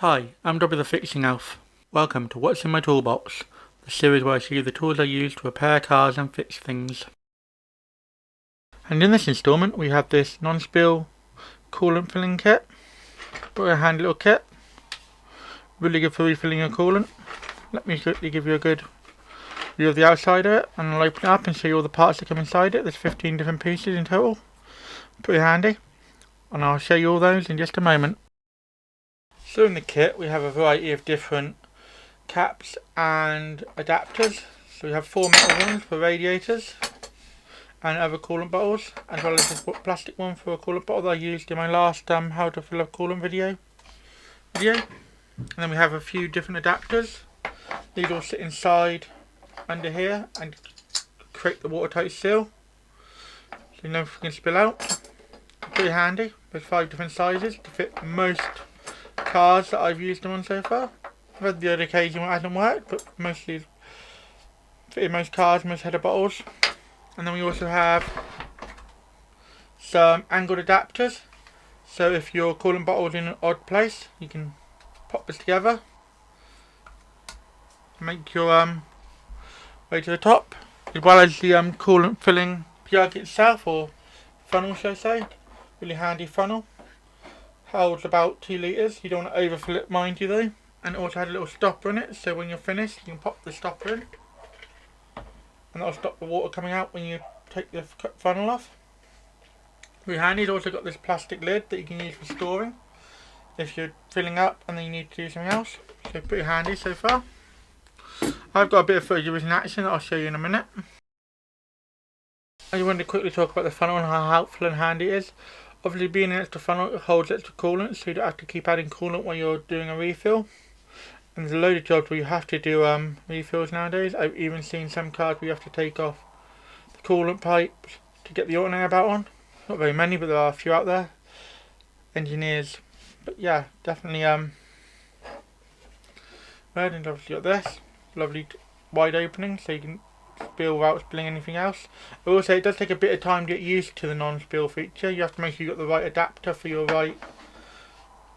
Hi, I'm Dobby the Fixing Elf. Welcome to What's in My Toolbox, the series where I show you the tools I use to repair cars and fix things. And in this installment we have this non-spill coolant filling kit. Very handy little kit. Really good for refilling your coolant. Let me quickly give you a good view of the outside of it, and I'll open it up and show you all the parts that come inside it. There's 15 different pieces in total. Pretty handy. And I'll show you all those in just a moment. So in the kit we have a variety of different caps and adapters. So we have 4 metal ones for radiators and other coolant bottles, as well as this plastic one for a coolant bottle that I used in my last how to fill up coolant video. And then we have a few different adapters. These all sit inside under here and create the watertight seal, so nothing can spill out. Pretty handy. There's 5 different sizes to fit most cars that I've used them on so far. I've had the odd occasion where it hasn't worked, but mostly fitted most cars, most header bottles. And then we also have some angled adapters, so if your coolant bottle is in an odd place, you can pop this together, make your way to the top, as well as the coolant filling plug itself, or funnel shall I say. Really handy funnel. Holds about 2 litres. You don't want to overfill it, mind you though. And it also had a little stopper in it, so when you're finished you can pop the stopper in, and that'll stop the water coming out when you take the funnel off. Really handy. It's also got this plastic lid that you can use for storing if you're filling up and then you need to do something else. So pretty handy so far. I've got a bit of footage of this in action that I'll show you in a minute. I just wanted to quickly talk about the funnel and how helpful and handy it is. Obviously, being an extra funnel, it holds extra coolant, so you don't have to keep adding coolant while you're doing a refill. And there's a load of jobs where you have to do refills nowadays. I've even seen some cars where you have to take off the coolant pipes to get the alternator about on. Not very many, but there are a few out there. Engineers. But yeah, definitely red. And obviously got this lovely wide opening, so you can spill without spilling anything else. I will say it does take a bit of time to get used to the non-spill feature. You have to make sure you've got the right adapter for your right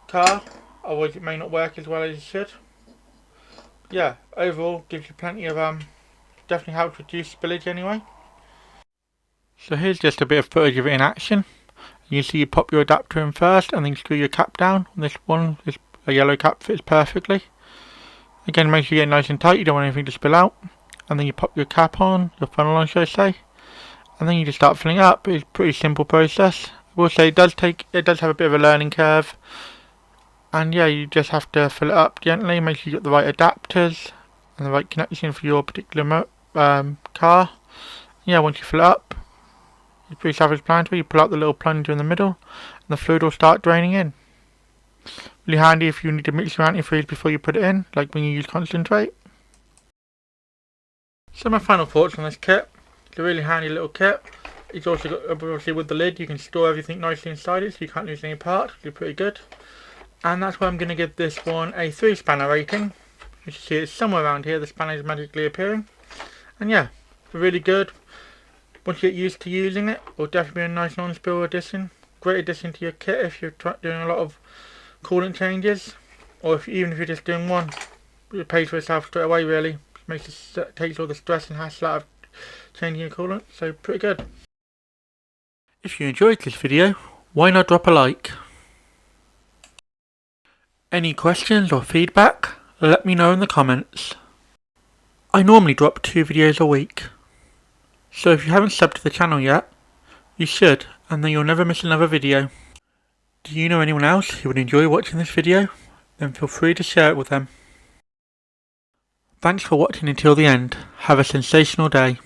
car, otherwise it may not work as well as it should. Yeah, overall gives you plenty of definitely helps reduce spillage anyway. So here's just a bit of footage of it in action. You see you pop your adapter in first and then screw your cap down. This a yellow cap fits perfectly. Again, make sure you get it nice and tight, you don't want anything to spill out. And then you pop your cap on, your funnel on should I say, and then you just start filling it up. It's a pretty simple process. I will say it does have a bit of a learning curve, and yeah, you just have to fill it up gently, make sure you get the right adapters and the right connection for your particular car. Yeah, once you fill it up, it's pretty self-explanatory. You pull out the little plunger in the middle and the fluid will start draining in. Really handy if you need to mix your antifreeze before you put it in, like when you use concentrate. So my final thoughts on this kit. It's a really handy little kit. It's also got, obviously with the lid, you can store everything nicely inside it, so you can't lose any parts, which is pretty good. And that's why I'm going to give this one a 3 spanner rating. You can see it's somewhere around here, the spanner is magically appearing. And yeah, really good. Once you get used to using it, it'll definitely be a nice non-spill addition. Great addition to your kit if you're doing a lot of coolant changes, or even if you're just doing one. It pays for itself straight away really. Takes all the stress and hassle out of changing your coolant, so pretty good. If you enjoyed this video, why not drop a like? Any questions or feedback, let me know in the comments. I normally drop 2 videos a week, so if you haven't subbed to the channel yet, you should, and then you'll never miss another video. Do you know anyone else who would enjoy watching this video? Then feel free to share it with them. Thanks for watching until the end. Have a sensational day.